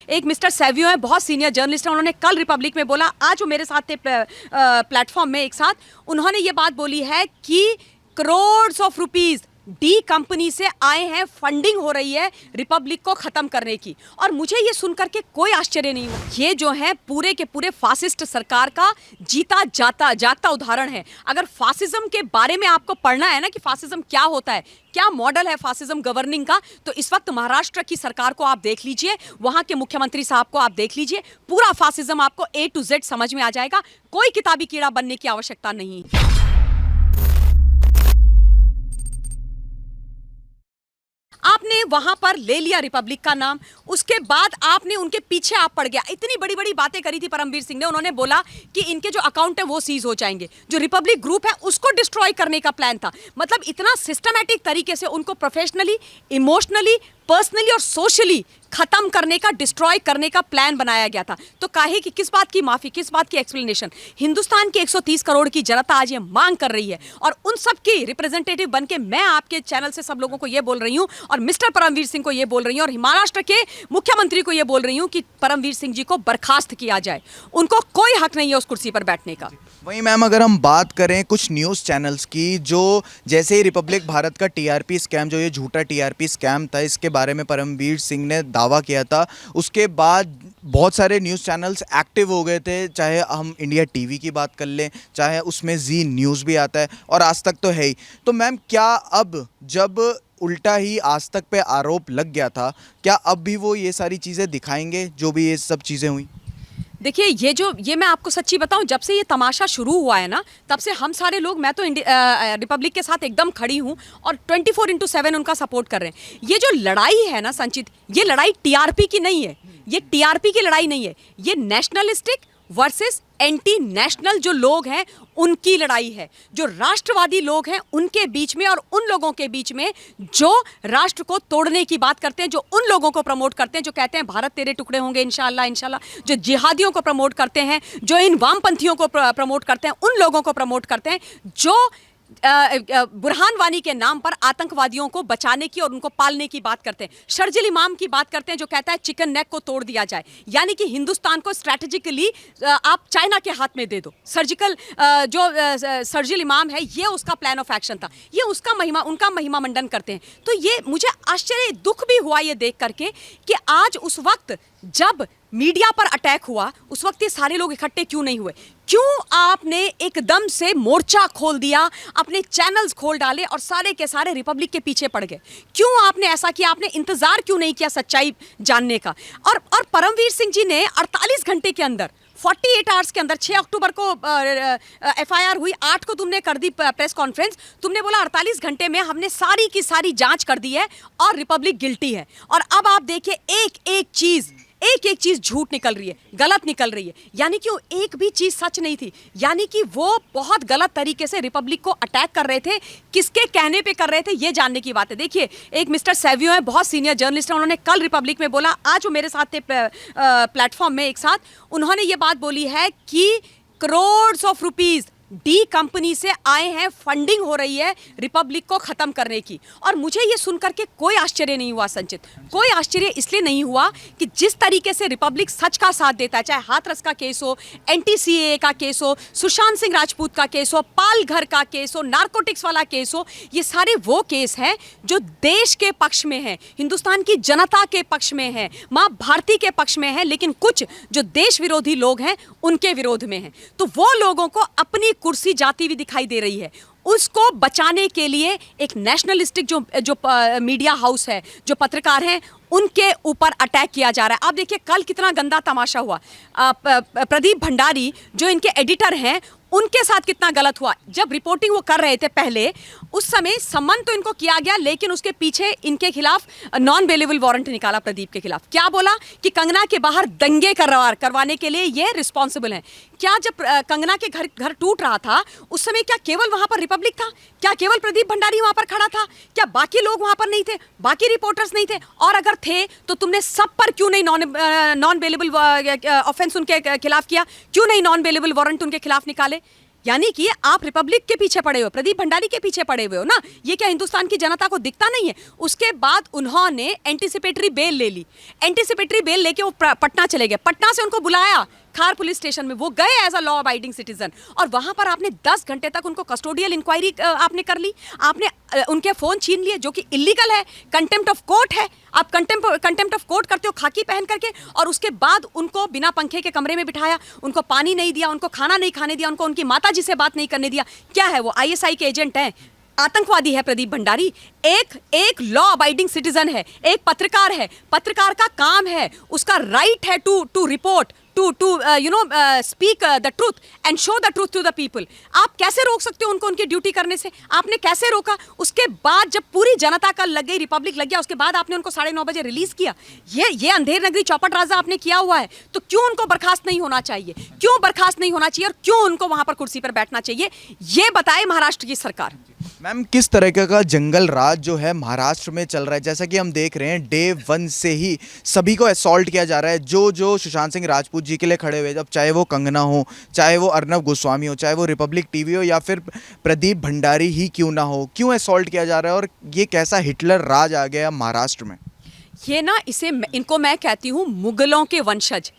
एक mister Savio है, बहुत सीनियर जर्नलिस्ट हैं, उन्होंने कल रिपब्लिक में बोला, आज वो मेरे साथ थे प्लेटफॉर्म में एक साथ, उन्होंने ये बात बोली है कि crore of rupees D company से आए हैं, फंडिंग हो रही है रिपब्लिक को खत्म करने की। और मुझे ये सुनकर के कोई आश्चर्य नहीं हुआ। ये जो है पूरे के पूरे फासिस्ट सरकार का जीता जागता उदाहरण है। अगर फासिज्म के बारे में आपको पढ़ना है ना कि फासिज्म क्या होता है, क्या मॉडल है फासिज्म गवर्निंग का, तो इस वक्त महाराष्ट्र की सरकार को आप देख लीजिए, वहां के मुख्यमंत्री साहब को आप देख लीजिए, पूरा फासिज्म आपको A to Z समझ में आ जाएगा। कोई किताबी कीड़ा बनने की आवश्यकता नहीं है। आपने वहां पर ले लिया रिपब्लिक का नाम, उसके बाद आपने उनके पीछे आप पड़ गया। इतनी बड़ी बड़ी बातें करी थी परमवीर सिंह ने, उन्होंने बोला कि इनके जो अकाउंट है वो सीज हो जाएंगे, जो रिपब्लिक ग्रुप है उसको डिस्ट्रॉय करने का प्लान था। मतलब इतना सिस्टमैटिक तरीके से उनको प्रोफेशनली, इमोशनली, पर्सनली और सोशली खत्म करने का, डिस्ट्रॉय करने का प्लान बनाया गया था। तो काहे कि किस बात की माफी, किस बात की एक्सप्लेनेशन? हिंदुस्तान की 130 करोड़ की जनता आज ये मांग कर रही है और उन सब की रिप्रेजेंटेटिव बनके मैं आपके चैनल से सब लोगों को ये बोल रही हूं और मिस्टर परमवीर सिंह को ये बोल रही हूं और महाराष्ट्र के मुख्यमंत्री को ये बोल रही हूं कि परमवीर सिंह जी को बर्खास्त किया जाए। उनको कोई हक नहीं है उस कुर्सी पर बैठने का। वहीं मैम, अगर हम बात करें कुछ न्यूज़ चैनल्स की, जो जैसे ही रिपब्लिक भारत का टीआरपी स्कैम, जो ये झूठा टीआरपी स्कैम था, इसके बारे में परमवीर सिंह ने दावा किया था, उसके बाद बहुत सारे न्यूज़ चैनल्स एक्टिव हो गए थे। चाहे हम इंडिया टीवी की बात कर लें, चाहे उसमें जी न्यूज़ भी आता है और आज तक तो है ही। तो मैम, क्या अब जब उल्टा ही आज तक पे आरोप लग गया था, क्या अब भी वो ये सारी चीज़ें दिखाएंगे जो भी ये सब चीज़ें हुई? देखिए, ये मैं आपको सच्ची बताऊं, जब से ये तमाशा शुरू हुआ है ना, तब से हम सारे लोग, मैं तो रिपब्लिक के साथ एकदम खड़ी हूं और 24/7 उनका सपोर्ट कर रहे हैं। ये जो लड़ाई है ना संचित, ये लड़ाई टीआरपी की नहीं है, ये टीआरपी की लड़ाई नहीं है, ये नेशनलिस्टिक वर्सेस एंटी नेशनल जो लोग हैं उनकी लड़ाई है। जो राष्ट्रवादी लोग हैं उनके बीच में और उन लोगों के बीच में जो राष्ट्र को तोड़ने की बात करते हैं, जो उन लोगों को प्रमोट करते हैं जो कहते हैं भारत तेरे टुकड़े होंगे इंशाल्लाह इंशाल्लाह, जो जिहादियों को प्रमोट करते हैं, जो इन वामपंथियों को प्रमोट करते हैं, उन लोगों को प्रमोट करते हैं जो बुरहान वानी के नाम पर आतंकवादियों को बचाने की और उनको पालने की बात करते हैं। शर्जिल इमाम की बात करते हैं जो कहता है चिकन नेक को तोड़ दिया जाए, यानी कि हिंदुस्तान को स्ट्रैटेजिकली आप चाइना के हाथ में दे दो। सर्जिकल जो शर्जिल इमाम है, ये उसका प्लान ऑफ एक्शन था, ये उसका महिमा, उनका महिमा मंडन करते हैं। तो ये मुझे आश्चर्य, दुख भी हुआ ये देख करके कि आज उस वक्त जब मीडिया पर अटैक हुआ, उस वक्त ये सारे लोग इकट्ठे क्यों नहीं हुए? क्यों आपने एकदम से मोर्चा खोल दिया, अपने चैनल्स खोल डाले और सारे के सारे रिपब्लिक के पीछे पड़ गए? क्यों आपने ऐसा किया? आपने इंतजार क्यों नहीं किया सच्चाई जानने का? और परमवीर सिंह जी ने 48 घंटे के अंदर, 48 आवर्स के अंदर, 6 अक्टूबर को एफआईआर हुई, 8 को तुमने कर दी प्रेस कॉन्फ्रेंस, तुमने बोला 48 घंटे में हमने सारी की सारी जांच कर दी है और रिपब्लिक गिल्टी है। और अब आप देखिए एक एक चीज झूठ निकल रही है, गलत निकल रही है, यानी कि वो एक भी चीज सच नहीं थी, यानी कि वो बहुत गलत तरीके से रिपब्लिक को अटैक कर रहे थे। किसके कहने पे कर रहे थे ये जानने की बात है। देखिए, एक मिस्टर सेवियो है, बहुत सीनियर जर्नलिस्ट हैं, उन्होंने कल रिपब्लिक में बोला, आज वो मेरे साथ थे प्लेटफॉर्म में एक साथ, उन्होंने ये बात बोली है कि crore of rupees D company से आए हैं, फंडिंग हो रही है रिपब्लिक को खत्म करने की। और मुझे ये सुनकर के कोई आश्चर्य नहीं हुआ संचित, कोई आश्चर्य इसलिए नहीं हुआ कि जिस तरीके से रिपब्लिक सच का साथ देता है, चाहे हाथरस का केस हो, एंटी-सीएए का केस हो, सुशांत सिंह राजपूत का केस हो, पाल घर का केस हो, नारकोटिक्स वाला केस हो, ये सारे वो केस हैं जो देश के पक्ष में है, हिंदुस्तान की जनता के पक्ष में है, माँ भारती के पक्ष में है, लेकिन कुछ जो देश विरोधी लोग हैं उनके विरोध में है। तो वो लोगों को अपनी कुर्सी जाती हुई दिखाई दे रही है, उसको बचाने के लिए एक नेशनलिस्टिक जो मीडिया हाउस है, जो पत्रकार हैं, उनके ऊपर अटैक किया जा रहा है। आप देखिए कल कितना गंदा तमाशा हुआ। प्रदीप भंडारी जो इनके एडिटर हैं, उनके साथ कितना गलत हुआ। जब रिपोर्टिंग वो कर रहे थे पहले, उस समय सम्मन तो इनको किया गया, लेकिन उसके पीछे इनके खिलाफ नॉन बेलेबल वारंट निकाला प्रदीप के खिलाफ। क्या बोला कि कंगना के बाहर दंगे करवाने के लिए ये रिस्पॉन्सिबल हैं। क्या जब कंगना के घर टूट रहा था, उस समय क्या केवल वहां पर रिपब्लिक था? क्या केवल प्रदीप भंडारी वहां पर खड़ा था? क्या बाकी लोग वहां पर नहीं थे? बाकी रिपोर्टर्स नहीं थे? और अगर थे तो तुमने सब पर क्यों नहीं नॉन बेलेबल ऑफेंस उनके खिलाफ किया? क्यों नहीं नॉन बेलेबल वारंट उनके खिलाफ निकाले? यानी कि आप रिपब्लिक के पीछे पड़े हो, प्रदीप भंडारी के पीछे पड़े हुए हो ना। ये क्या हिंदुस्तान की जनता को दिखता नहीं है? उसके बाद उन्होंने एंटीसिपेटरी बेल ले ली। एंटीसिपेटरी बेल लेके वो पटना चले गए। पटना से उनको बुलाया खार पुलिस स्टेशन में, वो गए as a law abiding citizen, और वहां पर आपने 10 घंटे तक उनको कस्टोडियल इंक्वायरी आपने कर ली। आपने उनके फोन छीन लिए, जो कि इलीगल है, कंटेम्प्ट ऑफ कोर्ट है। आप कंटेम्प्ट ऑफ कोर्ट करते हो खाकी पहन करके, और उसके बाद उनको बिना पंखे के कमरे में बिठाया, उनको पानी नहीं दिया, उनको खाना नहीं खाने दिया, उनको उनकी माताजी से बात नहीं करने दिया। क्या है वो? आईएसआई के एजेंट हैं? आतंकवादी है प्रदीप भंडारी? एक लॉ अबाइडिंग सिटीजन है, एक पत्रकार है। पत्रकार का काम है, उसका राइट है to report, to speak the truth and show the truth to the people. आप कैसे रोक सकते हो उनको उनकी ड्यूटी करने से? आपने कैसे रोका? उसके बाद जब पूरी जनता का लग गई, रिपब्लिक लग गया, उसके बाद आपने उनको 9:30 बजे रिलीज किया। ये अंधेर नगरी चौपट राजा आपने किया हुआ है। तो क्यों उनको बर्खास्त नहीं होना चाहिए? क्यों बर्खास्त नहीं होना चाहिए और क्यों उनको वहां पर कुर्सी पर बैठना चाहिए? ये बताए महाराष्ट्र की सरकार। मैम, किस तरह का जंगल राज जो है महाराष्ट्र में चल रहा है? जैसा कि हम देख रहे हैं, डे 1 से ही सभी को असॉल्ट किया जा रहा है। जो सुशांत सिंह राजपूत जी के लिए खड़े हुए, जब चाहे वो कंगना हो, चाहे वो अर्नब गोस्वामी हो, चाहे वो रिपब्लिक टीवी हो, या फिर प्रदीप भंडारी ही क्यों ना हो, क्यों असॉल्ट किया जा रहा है? और ये कैसा हिटलर राज आ गया महाराष्ट्र में? ये ना, इनको मैं कहती हूँ मुगलों के वंशज।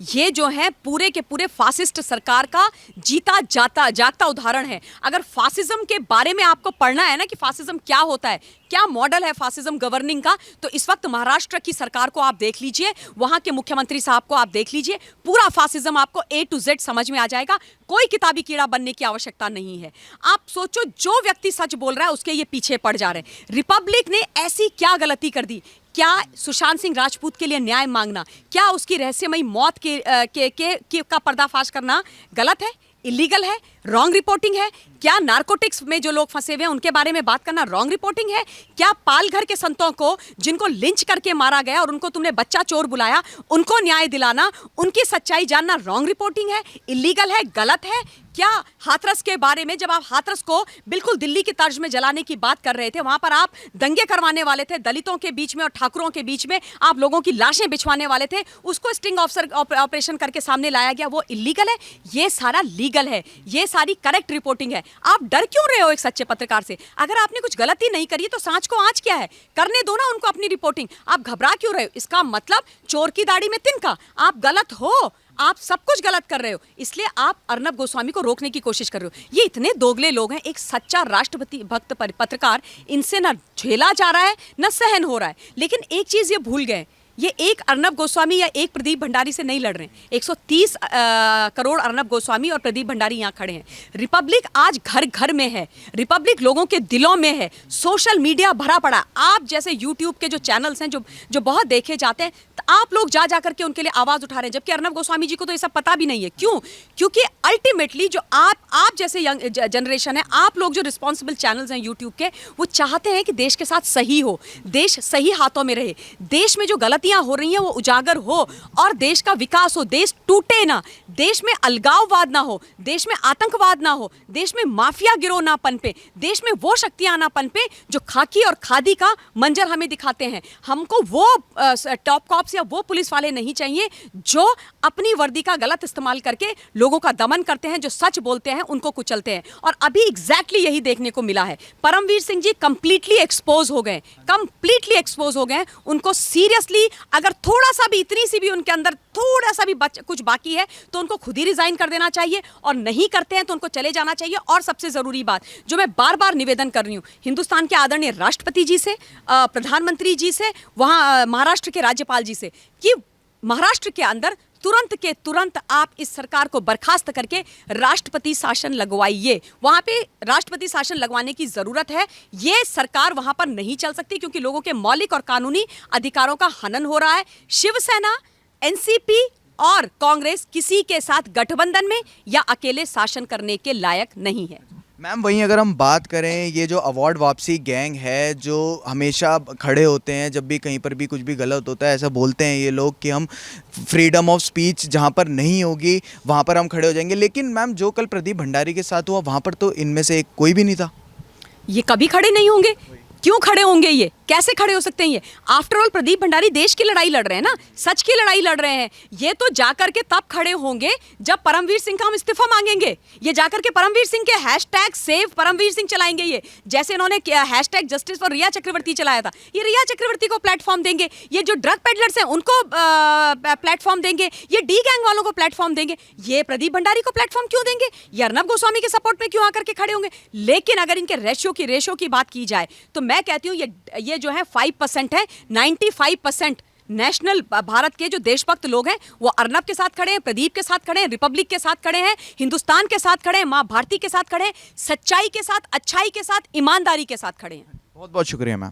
ये जो है पूरे के पूरे फासिस्ट सरकार का जीता जागता उदाहरण है। अगर फासिज्म के बारे में आपको पढ़ना है ना कि फासिज्म क्या होता है, क्या मॉडल है फासिज्म गवर्निंग का, तो इस वक्त महाराष्ट्र की सरकार को आप देख लीजिए, वहां के मुख्यमंत्री साहब को आप देख लीजिए। पूरा फासिज्म आपको A to Z समझ में आ जाएगा। कोई किताबी कीड़ा बनने की आवश्यकता नहीं है। आप सोचो, जो व्यक्ति सच बोल रहा है उसके ये पीछे पड़ जा रहे हैं। रिपब्लिक ने ऐसी क्या गलती कर दी? क्या सुशांत सिंह राजपूत के लिए न्याय मांगना, क्या उसकी रहस्यमयी मौत का पर्दाफाश करना गलत है, इलीगल है, रॉन्ग रिपोर्टिंग है? क्या नारकोटिक्स में जो लोग फंसे हुए हैं उनके बारे में बात करना रॉन्ग रिपोर्टिंग है? क्या पालघर के संतों को, जिनको लिंच करके मारा गया और उनको तुमने बच्चा चोर बुलाया, उनको न्याय दिलाना, उनकी सच्चाई जानना रॉन्ग रिपोर्टिंग है, इलीगल है, गलत है? क्या हाथरस के बारे में, जब आप हाथरस को बिल्कुल दिल्ली की तर्ज में जलाने की बात कर रहे थे, वहां पर आप दंगे करवाने वाले थे, दलितों के बीच में और ठाकुरों के बीच में आप लोगों की लाशें बिछवाने वाले थे, उसको स्टिंग ऑपरेशन करके सामने लाया गया, वो इलीगल है? ये सारा लीगल है, ये सारी करेक्ट रिपोर्टिंग है। आप डर क्यों रहे हो एक सच्चे पत्रकार से? अगर आपने कुछ गलती नहीं करी तो सांच को आंच क्या है? करने दो ना उनको अपनी रिपोर्टिंग। आप घबरा क्यों रहे हो? इसका मतलब चोर की दाढ़ी में तिनका। आप गलत हो, आप सब कुछ गलत कर रहे हो, इसलिए आप अर्नब गोस्वामी को रोकने की कोशिश कर रहे हो। ये इतने दोगले लोग हैं। एक सच्चा राष्ट्रपति भक्त पत्रकार, इनसे ना झेला जा रहा है ना सहन हो रहा है। लेकिन एक चीज ये भूल गए, ये एक अर्नब गोस्वामी या एक प्रदीप भंडारी से नहीं लड़ रहे हैं। 130 करोड़ अर्नब गोस्वामी और प्रदीप भंडारी यहाँ खड़े हैं। रिपब्लिक आज घर घर में है, रिपब्लिक लोगों के दिलों में है, सोशल मीडिया भरा पड़ा। आप जैसे यूट्यूब के जो चैनल्स हैं जो बहुत देखे जाते हैं, तो आप लोग जा करके उनके लिए आवाज उठा रहे हैं, जबकि अर्नब गोस्वामी जी को तो ये सब पता भी नहीं है। क्यों? क्योंकि अल्टीमेटली जो आप जैसे यंग जनरेशन है, आप लोग जो रिस्पॉन्सिबल चैनल्स हैं यूट्यूब के, वो चाहते हैं कि देश के साथ सही हो, देश सही हाथों में रहे, देश में जो गलतियां हो रही हैं वो उजागर हो और देश का विकास हो, देश टूटे ना, देश में अलगाववाद ना हो, देश में आतंकवाद ना हो, देश में माफिया गिरोह ना पनपे, देश में वो शक्तियां ना पनपे जो खाकी और खादी का मंजर हमें दिखाते हैं। हमको वो टॉप कॉप्स या वो पुलिस वाले नहीं चाहिए जो अपनी वर्दी का गलत इस्तेमाल करके लोगों का दमन करते हैं, जो सच बोलते हैं उनको कुचलते हैं। और अभी एग्जैक्टली यही देखने को मिला है। परमवीर सिंह जी कंप्लीटली एक्सपोज हो गए, कंप्लीटली एक्सपोज हो गए। उनको सीरियसली, अगर थोड़ा सा भी, इतनी सी भी उनके अंदर थोड़ा सा भी कुछ बाकी है तो उनको खुद ही रिजाइन कर देना चाहिए, और नहीं करते हैं तो उनको चले जाना चाहिए। और सबसे जरूरी बात जो मैं बार बार निवेदन कर रही हूं हिंदुस्तान के आदरणीय राष्ट्रपति जी से, प्रधानमंत्री जी से, वहां महाराष्ट्र के राज्यपाल जी से, कि महाराष्ट्र के अंदर तुरंत के तुरंत आप इस सरकार को बर्खास्त करके राष्ट्रपति शासन लगवाइए। वहां पे राष्ट्रपति शासन लगवाने की जरूरत है। ये सरकार वहां पर नहीं चल सकती क्योंकि लोगों के मौलिक और कानूनी अधिकारों का हनन हो रहा है। शिवसेना, एनसीपी और कांग्रेस किसी के साथ गठबंधन में या अकेले शासन करने के लायक नहीं है। मैम, वहीं अगर हम बात करें, ये जो अवार्ड वापसी गैंग है, जो हमेशा खड़े होते हैं जब भी कहीं पर भी कुछ भी गलत होता है, ऐसा बोलते हैं ये लोग कि हम फ्रीडम ऑफ स्पीच जहां पर नहीं होगी वहां पर हम खड़े हो जाएंगे। लेकिन मैम, जो कल प्रदीप भंडारी के साथ हुआ वहां पर तो इनमें से कोई भी नहीं था। ये कभी खड़े नहीं होंगे। क्यों खड़े होंगे? ये कैसे खड़े हो सकते हैं ये? आफ्टर ऑल प्रदीप भंडारी देश की लड़ाई लड़ रहे हैं ना, सच की लड़ाई लड़ रहे हैं। ये तो जाकर के तब खड़े होंगे जब परमवीर सिंह का हम इस्तीफा मांगेंगे। ये जाकर के परमवीर सिंह के हैशटैग सेव परमवीर सिंह चलाएंगे। ये जैसे इन्होंने हैशटैग जस्टिस फॉर रिया चक्रवर्ती चलाया था, ये रिया चक्रवर्ती को प्लेटफॉर्म देंगे। ये जो ड्रग पेडलर्स हैं उनको प्लेटफॉर्म देंगे। ये डी गैंग वालों को प्लेटफॉर्म देंगे। ये प्रदीप भंडारी को प्लेटफॉर्म क्यों देंगे? ये अर्नब गोस्वामी के सपोर्ट में क्यों आकर के खड़े होंगे? लेकिन अगर इनके रेशो की बात की जाए तो मैं कहती हूँ ये जो है 5% है। 95% नेशनल भारत के जो देशभक्त लोग हैं वो अर्नब के साथ खड़े हैं, प्रदीप के साथ खड़े हैं, रिपब्लिक के साथ खड़े हैं, हिंदुस्तान के साथ खड़े हैं, मां भारती के साथ खड़े हैं, सच्चाई के साथ, अच्छाई के साथ, ईमानदारी के साथ खड़े हैं। बहुत बहुत शुक्रिया मैम।